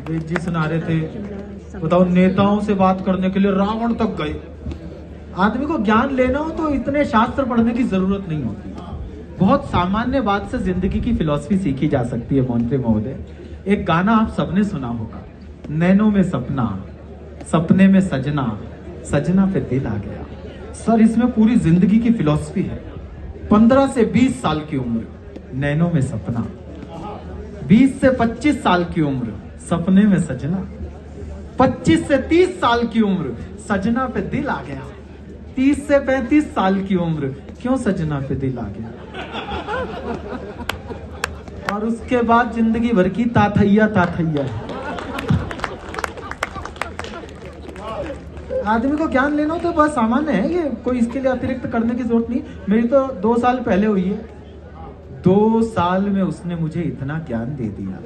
वेद जी सुना रहे थे, बताओ नेताओं से बात करने के लिए रावण तक गए। आदमी को ज्ञान लेना हो तो इतने शास्त्र पढ़ने की जरूरत नहीं होती, बहुत सामान्य बात से जिंदगी की फिलॉसफी सीखी जा सकती है। मोंटे महोदय, एक गाना आप सबने सुना होगा, नैनों में सपना, सपने में सजना, सजना पे दिल आ गया। सर, इसमें पूरी जिंदगी की फिलॉसफी है। 15 से 20 साल की उम्र, नैनों में सपना। 20 से 25 साल की उम्र, सपने में सजना। 25 से 30 साल की उम्र, सजना पे दिल आ गया। 30 से 35 साल की उम्र, क्यों सजना पे दिल आ गया। और उसके बाद जिंदगी भर की ताथैया ताथैया है। आदमी को ज्ञान लेना हो तो बहुत सामान्य है, ये कोई इसके लिए अतिरिक्त करने की जरूरत नहीं। मेरी तो 2 साल पहले हुई है। 2 साल में उसने मुझे इतना ज्ञान दे दिया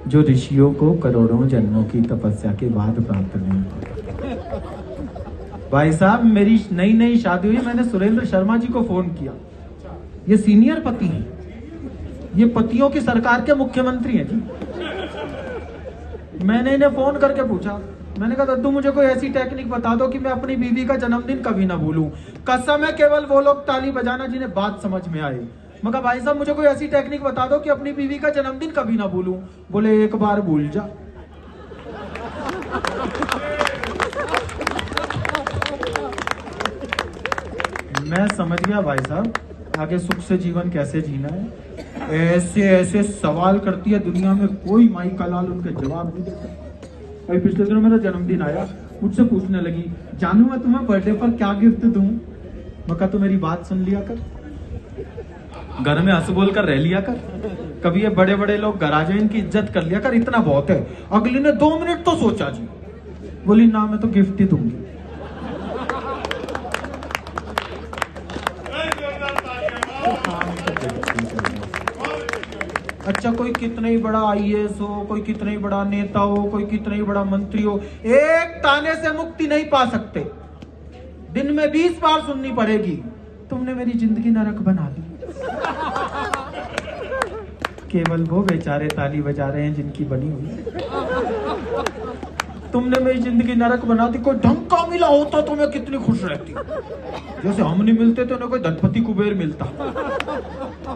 जो ऋषियों को करोड़ों जन्मों की तपस्या के बाद प्राप्त नहीं हुआ। भाई साहब, मेरी नई नई शादी हुई, मैंने सुरेंद्र शर्मा जी को फोन किया। ये सीनियर पति हैं, ये पतियों की सरकार के मुख्यमंत्री हैं जी। मैंने इन्हें फोन करके पूछा, मैंने कहा दद्दू मुझे कोई ऐसी टेक्निक बता दो कि मैं अपनी बीवी का जन्मदिन कभी ना भूलूं। कसम है केवल वो लोग ताली बजाना जिन्हें बात समझ में आए। मगर भाई साहब मुझे कोई ऐसी टेक्निक बता दो कि अपनी बीवी का जन्मदिन कभी ना भूलूं। बोले एक बार भूल जा। मैं समझ गया भाई साहब आगे सुख से जीवन कैसे जीना है। ऐसे ऐसे सवाल करती है दुनिया में, कोई माई का लाल उनके जवाब नहीं देता। भाई पिछले दिनों मेरा जन्मदिन आया, मुझसे पूछने लगी, जानू मैं तुम्हें बर्थडे पर क्या गिफ्ट दूं। मैं कहा तू मेरी बात सुन लिया कर, घर में हंस बोल कर रह लिया कर, कभी ये बड़े बड़े लोग घर आ जाए इनकी इज्जत कर लिया कर, इतना बहुत है। अगली ने 2 मिनट तो सोचा जी, बोली ना मैं तो गिफ्ट ही दूंगी। अच्छा, कोई कितना ही बड़ा IAS हो, कोई कितना ही बड़ा नेता हो, कोई कितना ही बड़ा मंत्री हो, एक ताने से मुक्ति नहीं पा सकते। दिन में 20 बार सुननी पड़ेगी, तुमने मेरी जिंदगी नरक बना दी। केवल वो बेचारे ताली बजा रहे हैं जिनकी बनी हुई। तुमने मेरी जिंदगी नरक बना दी। कोई ढंग का मिला होता तो मैं कितनी खुश रहती। जैसे हम नहीं मिलते तो ना कोई धनपति कुबेर मिलता।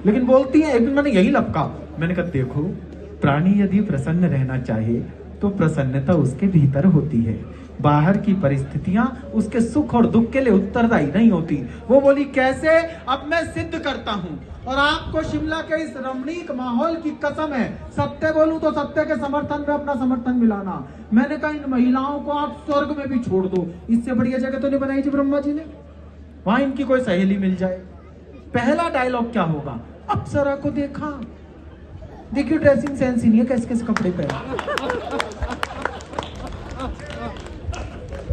लेकिन बोलती है, एक दिन मैंने यही लपका, मैंने कहा देखो, प्राणी यदि प्रसन्न रहना चाहे तो प्रसन्नता उसके भीतर होती है, बाहर की परिस्थितियां उसके सुख और दुख के लिए उत्तरदायी नहीं होती। वो बोली कैसे, अब मैं सिद्ध करता हूँ। और आपको शिमला के इस रमणीक माहौल की कसम है, सत्य बोलूं तो सत्य के समर्थन में अपना समर्थन मिलाना। मैंने कहा इन महिलाओं को आप स्वर्ग में भी छोड़ दो, इससे बढ़िया जगह तो नहीं बनाई जी ब्रह्मा जी ने, वहां इनकी कोई सहेली मिल जाए। पहला डायलॉग क्या होगा, अप्सरा को देखा, देखिए ड्रेसिंग सेंस ही नहीं है, कैसे कैसे कपड़े पहने।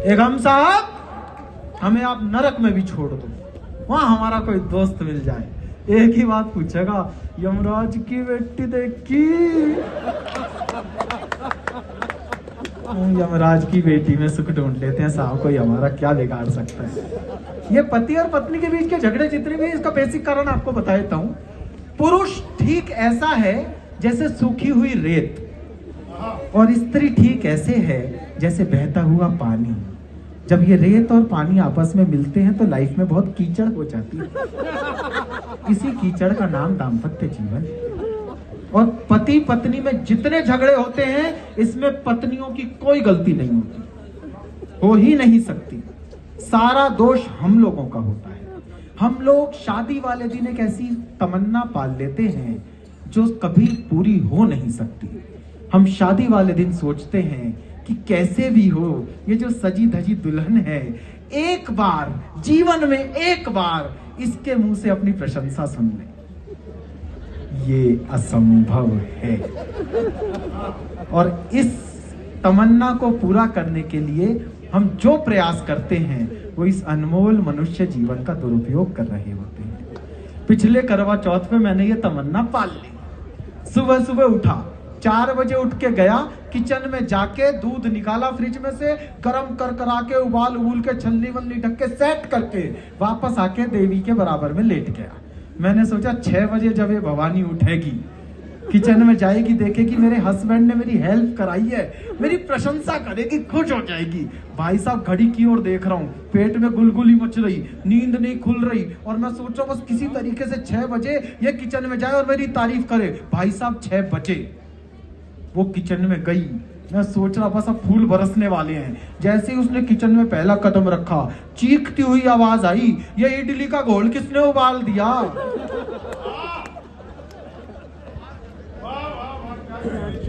एक हम साहब, हमें आप नरक में भी छोड़ दो, वहां हमारा कोई दोस्त मिल जाए। एक ही बात पूछेगा, यमराज की बेटी देखी। यमराज की बेटी में सुख ढूंढ लेते हैं साहब, कोई हमारा क्या बिगाड़ सकता है। ये पति और पत्नी के बीच के झगड़े जितने भी, इसका बेसिक कारण आपको बता देता हूं। पुरुष ठीक ऐसा है जैसे सूखी हुई रेत, और स्त्री ठीक ऐसे है जैसे बहता हुआ पानी। जब ये रेत और पानी आपस में मिलते हैं तो लाइफ में बहुत कीचड़ हो जाती है। इसी कीचड़ का नाम दाम्पत्य जीवन है। और पति पत्नी में जितने झगड़े होते हैं, इसमें पत्नियों की कोई गलती नहीं होती, हो ही नहीं सकती। सारा दोष हम लोगों का होता है। हम लोग शादी वाले दिन एक ऐसी तमन्ना पाल लेते हैं जो कभी पूरी हो नहीं सकती। हम शादी वाले दिन सोचते हैं कि कैसे भी हो, ये जो सजी धजी दुल्हन है, एक बार जीवन में एक बार इसके मुंह से अपनी प्रशंसा सुन ले। ये असंभव है। और इस तमन्ना को पूरा करने के लिए हम जो प्रयास करते हैं वो इस अनमोल मनुष्य जीवन का दुरुपयोग कर रहे होते हैं। पिछले करवा चौथ पे मैंने ये तमन्ना पाल ली। सुबह सुबह उठा, 4 बजे उठ के गया, किचन में जाके दूध निकाला फ्रिज में से, गरम कर करा के उबाल उबूल के छलनी वल्ली ढक के सेट करके वापस आके देवी के बराबर में लेट गया। मैंने सोचा 6 बजे जब ये भवानी उठेगी किचन में जाएगी, देखेगी मेरे हस्बैंड ने मेरी हेल्प कराई है, मेरी प्रशंसा करेगी, खुश हो जाएगी। भाई साहब घड़ी की ओर देख रहा हूँ, पेट में गुलगुली मच रही, नींद नहीं खुल रही, और मैं सोच रहा हूँ बस किसी तरीके से 6 बजे ये किचन में जाए और मेरी तारीफ करे। भाई साहब 6 बजे वो किचन में गई। मैं सोच रहा बस अब फूल बरसने वाले हैं। जैसे ही उसने किचन में पहला कदम रखा, चीखती हुई आवाज आई, ये इडली का घोल किसने उबाल दिया?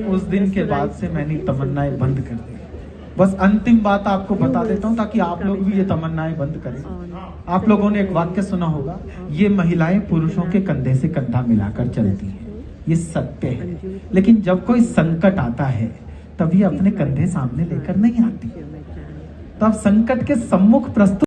उस दिन के बाद से मैंने तमन्नाएं बंद कर दी। बस अंतिम बात आपको बता देता हूं ताकि आप लोग भी ये तमन्नाएं बंद करें। आप लोगों ने एक वाक्य सुना होगा, ये महिलाएं पुरुषों के कंधे से कंधा मिलाकर चलती हैं। ये सत्य है, लेकिन जब कोई संकट आता है तभी अपने कंधे सामने लेकर नहीं आती, तब संकट के सम्मुख प्रस्तुत